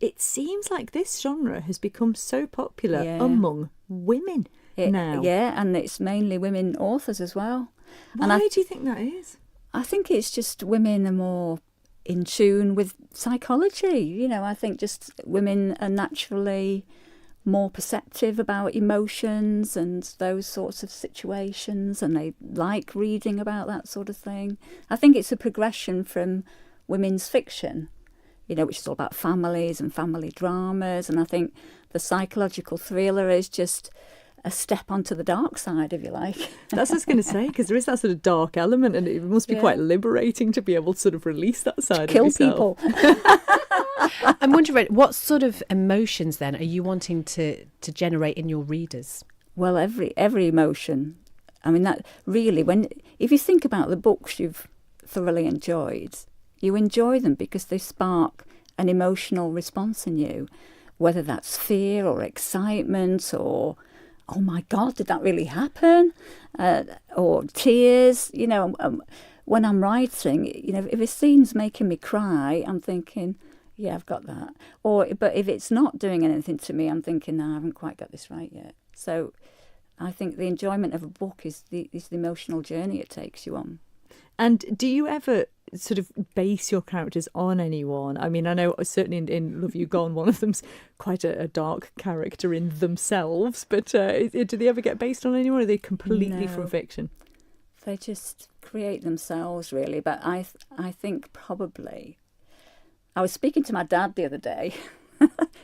it seems like this genre has become so popular Yeah. among women now. Yeah, and it's mainly women authors as well. Why And do you think that is? I think it's just women are more in tune with psychology. You know, I think just women are naturally more perceptive about emotions and those sorts of situations, and they like reading about that sort of thing. I think it's a progression from women's fiction, you know, which is all about families and family dramas. And I think the psychological thriller is just a step onto the dark side, if you like. That's what I was going to say, because there is that sort of dark element, and it must be quite liberating to be able to sort of release that side Kill of yourself. people. I'm wondering, what sort of emotions then are you wanting to generate in your readers? Well, every emotion. I mean, that really, if you think about the books you've thoroughly enjoyed, you enjoy them because they spark an emotional response in you, whether that's fear or excitement or, oh my God, did that really happen? Or tears. You know, when I'm writing, you know, if a scene's making me cry, I'm thinking, yeah, I've got that. But if it's not doing anything to me, I'm thinking, no, I haven't quite got this right yet. So I think the enjoyment of a book is the emotional journey it takes you on. And do you ever sort of base your characters on anyone? I mean, I know certainly in Love You Gone, one of them's quite a dark character in themselves, but do they ever get based on anyone, or are they completely from fiction? They just create themselves, really. But I think probably... I was speaking to my dad the other day,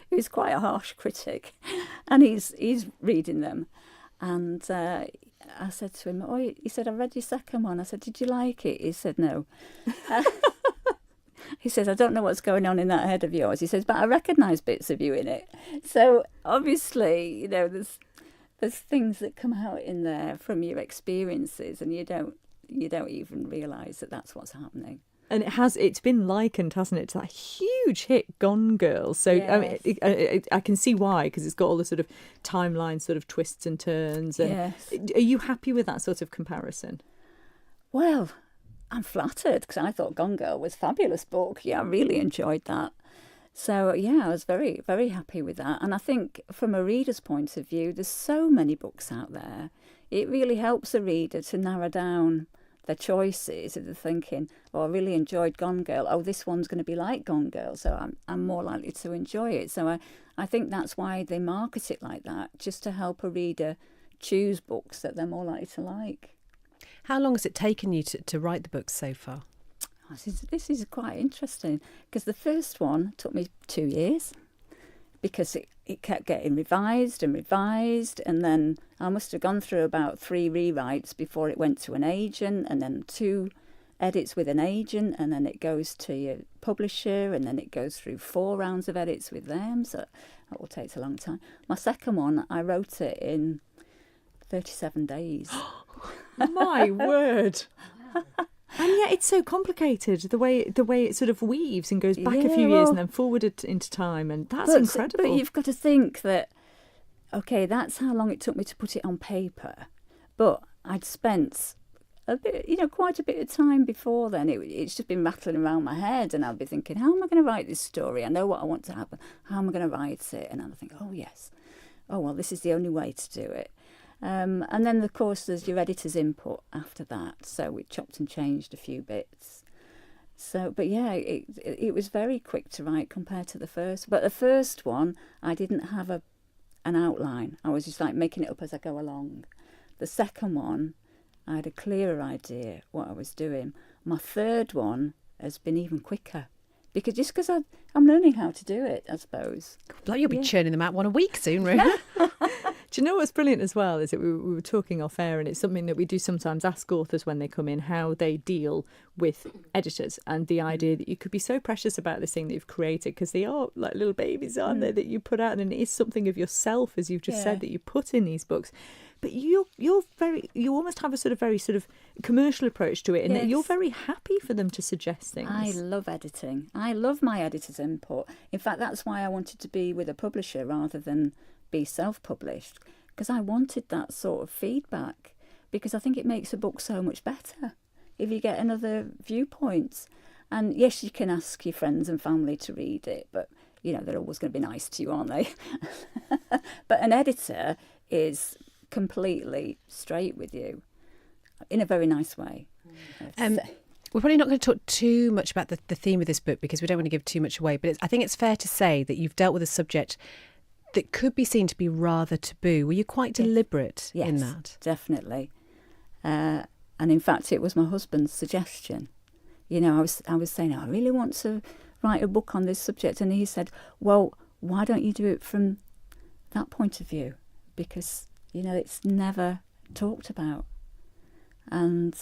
who's quite a harsh critic, and he's reading them. And I said to him, he said, I read your second one. I said, did you like it? He said, no. He says, I don't know what's going on in that head of yours. He says, but I recognise bits of you in it. So obviously, you know, there's things that come out in there from your experiences, and you don't even realise that that's what's happening. And it's been likened, hasn't it, to that huge hit Gone Girl. So yes. I mean, I can see why, because it's got all the sort of timeline sort of twists and turns. And yes. Are you happy with that sort of comparison? Well, I'm flattered, because I thought Gone Girl was a fabulous book. Yeah, I really enjoyed that. So, yeah, I was very, very happy with that. And I think from a reader's point of view, there's so many books out there. It really helps a reader to narrow down their choices. If they're thinking, I really enjoyed Gone Girl, this one's going to be like Gone Girl, so I'm more likely to enjoy it. So I think that's why they market it like that, just to help a reader choose books that they're more likely to like. How long has it taken you to write the books so far? This is quite interesting, because the first one took me 2 years, because it kept getting revised, and then I must have gone through about 3 rewrites before it went to an agent, and then 2 edits with an agent, and then it goes to your publisher, and then it goes through 4 rounds of edits with them, so that will take a long time. My second one, I wrote it in 37 days. My word! And yet it's so complicated, the way it sort of weaves and goes back a few years and then forward into time, and that's incredible. But you've got to think that, okay, that's how long it took me to put it on paper, but I'd spent a bit, quite a bit of time before then. It's just been rattling around my head, and I'd be thinking, how am I going to write this story? I know what I want to happen. How am I going to write it? And I'd think, oh yes, this is the only way to do it. And then, of course, there's your editor's input after that. So we chopped and changed a few bits. So, but yeah, it was very quick to write compared to the first. But the first one, I didn't have an outline. I was just like making it up as I go along. The second one, I had a clearer idea what I was doing. My third one has been even quicker. Because I'm learning how to do it, I suppose. Like you'll be churning them out one a week soon, Rona. Do you know what's brilliant as well is that we were talking off air, and it's something that we do sometimes ask authors when they come in, how they deal with editors, and the idea that you could be so precious about this thing that you've created, because they are like little babies, aren't they, that you put out, and it is something of yourself, as you've just said, that you put in these books. But you almost have a very commercial approach to it, and that you're very happy for them to suggest things. I love editing. I love my editor's input. In fact, that's why I wanted to be with a publisher rather than be self-published, because I wanted that sort of feedback, because I think it makes a book so much better if you get another viewpoint. And yes, you can ask your friends and family to read it, but you know, they're always going to be nice to you, aren't they? But an editor is completely straight with you in a very nice way. We're probably not going to talk too much about the theme of this book because we don't want to give too much away, but I think it's fair to say that you've dealt with a subject that could be seen to be rather taboo. Were you quite deliberate in that? Yes, definitely. And in fact, it was my husband's suggestion. You know, I was saying, I really want to write a book on this subject. And he said, well, why don't you do it from that point of view? Because, you know, it's never talked about. And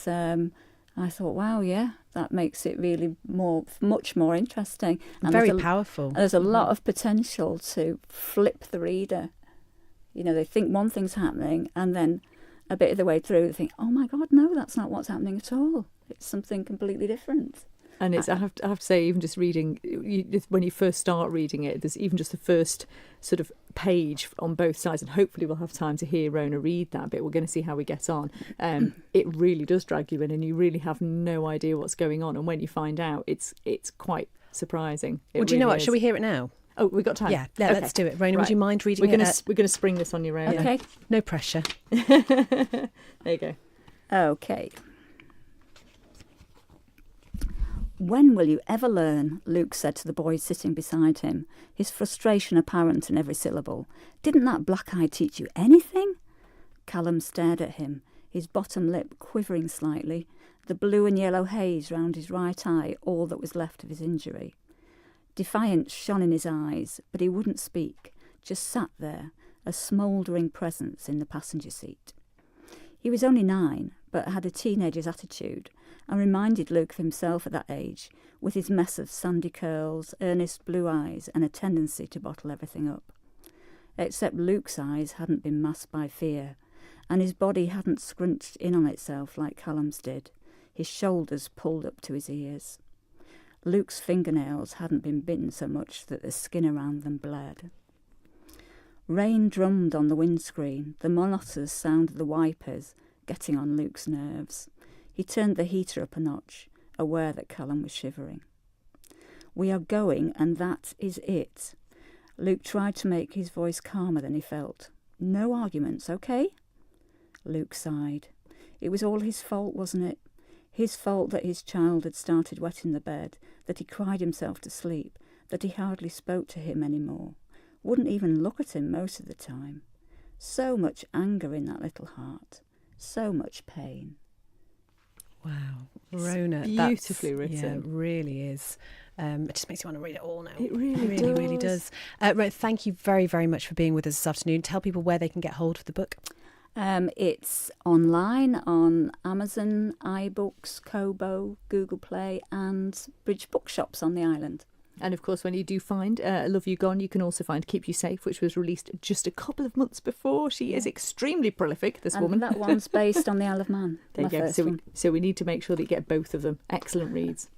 I thought, wow, yeah, that makes it really much more interesting. And very powerful. There's a lot of potential to flip the reader. You know, they think one thing's happening, and then a bit of the way through, they think, oh my God, no, that's not what's happening at all. It's something completely different. And it's I have to say, even just reading, when you first start reading it, there's even just the first sort of page on both sides, and hopefully we'll have time to hear Rona read that bit. We're going to see how we get on. It really does drag you in, and you really have no idea what's going on. And when you find out, it's quite surprising. Well, do you know what? Shall we hear it now? Oh, we've got time. Yeah, okay. Let's do it. Rona, would you mind reading we're it? We're going to spring this on you, Rona. Okay. No pressure. There you go. Okay. When will you ever learn? Luke said to the boy sitting beside him, his frustration apparent in every syllable. Didn't that black eye teach you anything? Callum stared at him, his bottom lip quivering slightly, the blue and yellow haze round his right eye all that was left of his injury. Defiance shone in his eyes, but he wouldn't speak, just sat there, a smouldering presence in the passenger seat. He was only 9, but had a teenager's attitude, and reminded Luke of himself at that age, with his mess of sandy curls, earnest blue eyes, and a tendency to bottle everything up. Except Luke's eyes hadn't been masked by fear, and his body hadn't scrunched in on itself like Callum's did, his shoulders pulled up to his ears. Luke's fingernails hadn't been bitten so much that the skin around them bled. Rain drummed on the windscreen, the monotonous sound of the wipers getting on Luke's nerves. He turned the heater up a notch, aware that Callum was shivering. We are going, and that is it. Luke tried to make his voice calmer than he felt. No arguments, okay? Luke sighed. It was all his fault, wasn't it? His fault that his child had started wetting the bed, that he cried himself to sleep, that he hardly spoke to him any more. Wouldn't even look at him most of the time. So much anger in that little heart. So much pain. Wow. Rona, beautifully written. Yeah, it really is. It just makes you want to read it all now. It really does. Rona, thank you very, very much for being with us this afternoon. Tell people where they can get hold of the book. It's online on Amazon, iBooks, Kobo, Google Play and Bridge Bookshops on the island. And of course, when you do find Love You Gone, you can also find Keep You Safe, which was released just a couple of months before. She is extremely prolific, this woman. That one's based on the Isle of Man. There you go. So we need to make sure that you get both of them. Excellent reads.